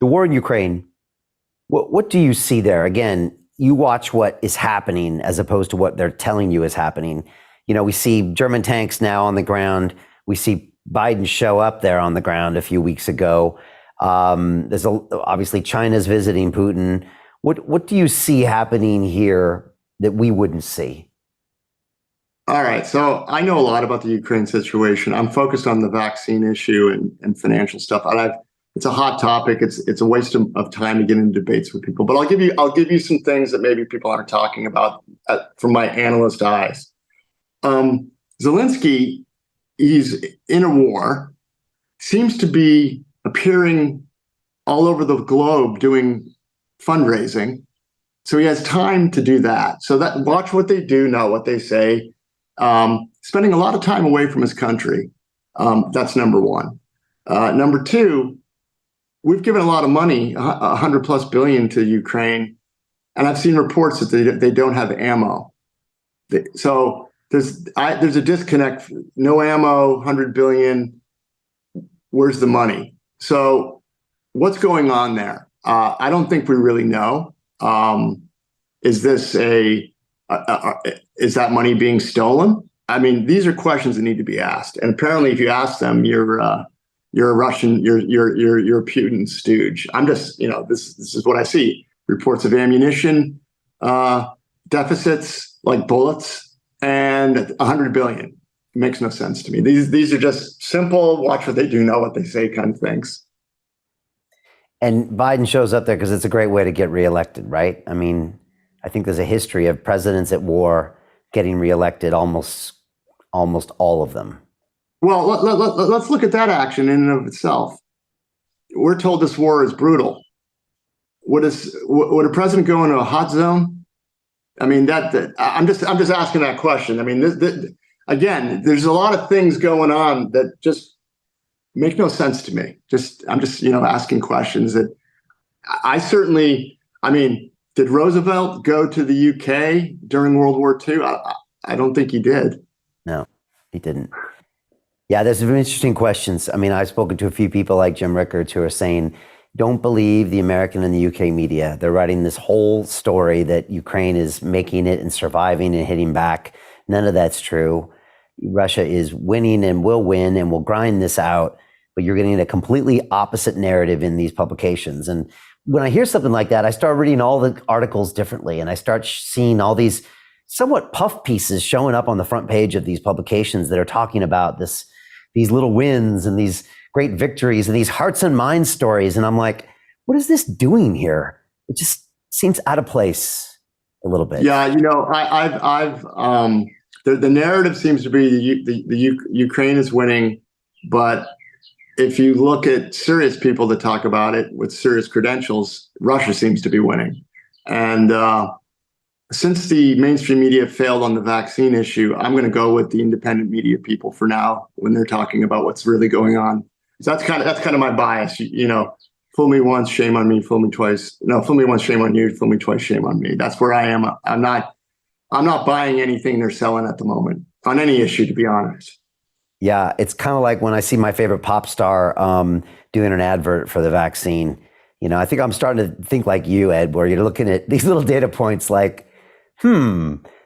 The war in Ukraine, what do you see there? Again, you watch what is happening as opposed to what they're telling you is happening. You know, we see German tanks now on the ground. We see Biden show up there on the ground a few weeks ago. Obviously China's visiting Putin. What do you see happening here that we wouldn't see? All right. So I know a lot about the Ukraine situation. I'm focused on the vaccine issue and financial stuff. And it's a hot topic. It's a waste of time to get into debates with people. But I'll give you some things that maybe people aren't talking about from my analyst eyes. Zelensky, he's in a war, seems to be appearing all over the globe doing fundraising. So he has time to do that. So watch what they do, not what they say. Spending a lot of time away from his country. That's number one. Number two, we've given a lot of money, $100+ billion to Ukraine, and I've seen reports that they don't have ammo. So there's a disconnect. No ammo, $100 billion. Where's the money? So what's going on there? I don't think we really know. Is that money being stolen? I mean, these are questions that need to be asked. And apparently, if you ask them, you're a Russian, you're a Putin stooge. I'm just, this is what I see. Reports of ammunition deficits like bullets and $100 billion. It makes no sense to me. These are just simple, watch what they do, know what they say kind of things. And Biden shows up there because it's a great way to get reelected, right? I mean, I think there's a history of presidents at war getting reelected, almost all of them. Well, let's look at that action in and of itself. We're told this war is brutal. Would a president go into a hot zone? I mean, I'm just asking that question. I mean, again, there's a lot of things going on that just make no sense to me. I'm just asking questions that I mean, did Roosevelt go to the UK during World War II? I don't think he did. No, he didn't. Yeah, there's some interesting questions. I mean, I've spoken to a few people like Jim Rickards who are saying, don't believe the American and the UK media. They're writing this whole story that Ukraine is making it and surviving and hitting back. None of that's true. Russia is winning and will win and will grind this out, but you're getting a completely opposite narrative in these publications. And when I hear something like that, I start reading all the articles differently, and I start seeing all these somewhat puff pieces showing up on the front page of these publications that are talking about these little wins and these great victories and these hearts and minds stories. And I'm like, what is this doing here? It just seems out of place a little bit. Yeah, the narrative seems to be the Ukraine is winning, but if you look at serious people that talk about it with serious credentials, Russia seems to be winning. And since the mainstream media failed on the vaccine issue, I'm going to go with the independent media people for now when they're talking about what's really going on. So that's kind of my bias. Fool me once, shame on me. Fool me twice. No, fool me once, shame on you. Fool me twice, shame on me. That's where I am. I'm not buying anything they're selling at the moment on any issue, to be honest. Yeah, it's kind of like when I see my favorite pop star doing an advert for the vaccine. I think I'm starting to think like you, Ed, where you're looking at these little data points like,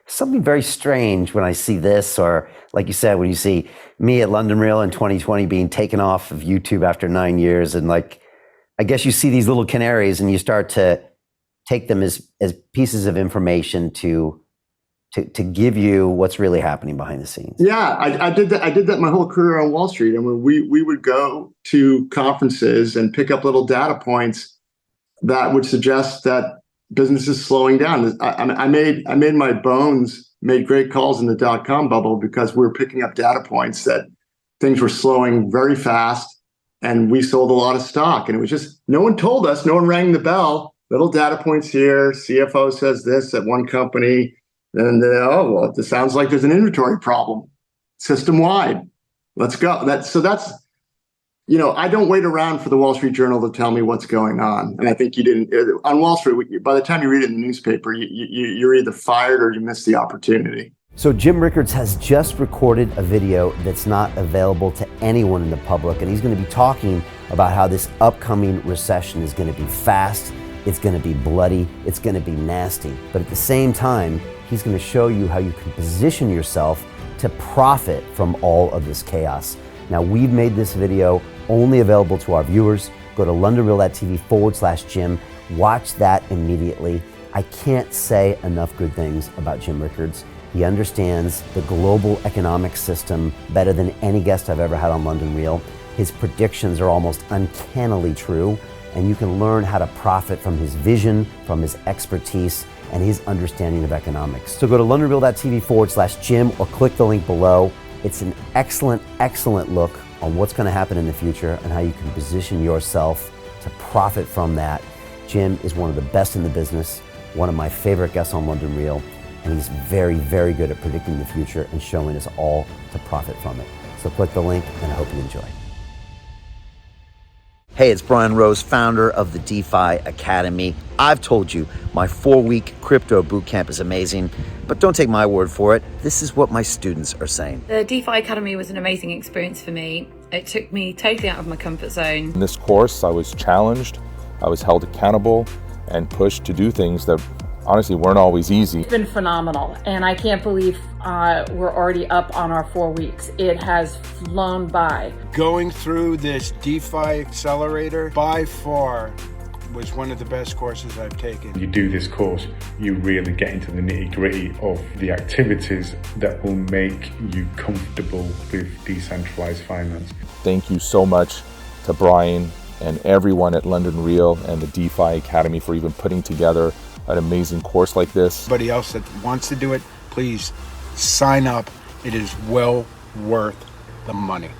something very strange when I see this, or like you said, when you see me at London Real in 2020 being taken off of YouTube after 9 years. And like, I guess you see these little canaries and you start to take them as pieces of information to give you what's really happening behind the scenes. Yeah, I did that. I did that my whole career on Wall Street. I mean, we would go to conferences and pick up little data points that would suggest that business is slowing down. I made my bones, made great calls in the dot-com bubble because we were picking up data points that things were slowing very fast, and we sold a lot of stock. And it was just, no one told us, no one rang the bell. Little data points here. CFO says this at one company. And it sounds like there's an inventory problem system-wide. Let's go. That's I don't wait around for the Wall Street Journal to tell me what's going on. And I think you didn't on Wall Street. By the time you read it in the newspaper, you're either fired or you missed the opportunity. So Jim Rickards has just recorded a video that's not available to anyone in the public, and he's going to be talking about how this upcoming recession is going to be fast, it's going to be bloody, it's going to be nasty. But at the same time, he's going to show you how you can position yourself to profit from all of this chaos. Now, we've made this video only available to our viewers. Go to londonreal.tv/Jim. Watch that immediately. I can't say enough good things about Jim Rickards. He understands the global economic system better than any guest I've ever had on London Real. His predictions are almost uncannily true, and you can learn how to profit from his vision, from his expertise, and his understanding of economics. So go to londonreal.tv/Jim or click the link below. It's an excellent, excellent look on what's going to happen in the future and how you can position yourself to profit from that. Jim is one of the best in the business, one of my favorite guests on London Real, and he's very, very good at predicting the future and showing us all to profit from it. So click the link, and I hope you enjoy. Hey, it's Brian Rose, founder of the DeFi Academy. I've told you my 4-week crypto bootcamp is amazing, but don't take my word for it. This is what my students are saying. The DeFi Academy was an amazing experience for me. It took me totally out of my comfort zone. In this course, I was challenged, I was held accountable, and pushed to do things that honestly weren't always easy. It's been phenomenal, and I can't believe we're already up on our 4 weeks. It has flown by. Going through this DeFi accelerator by far was one of the best courses I've taken. You do this course, you really get into the nitty-gritty of the activities that will make you comfortable with decentralized finance. Thank you so much to Brian and everyone at London Real and the DeFi Academy for even putting together an amazing course like this. Anybody else that wants to do it, please sign up. It is well worth the money.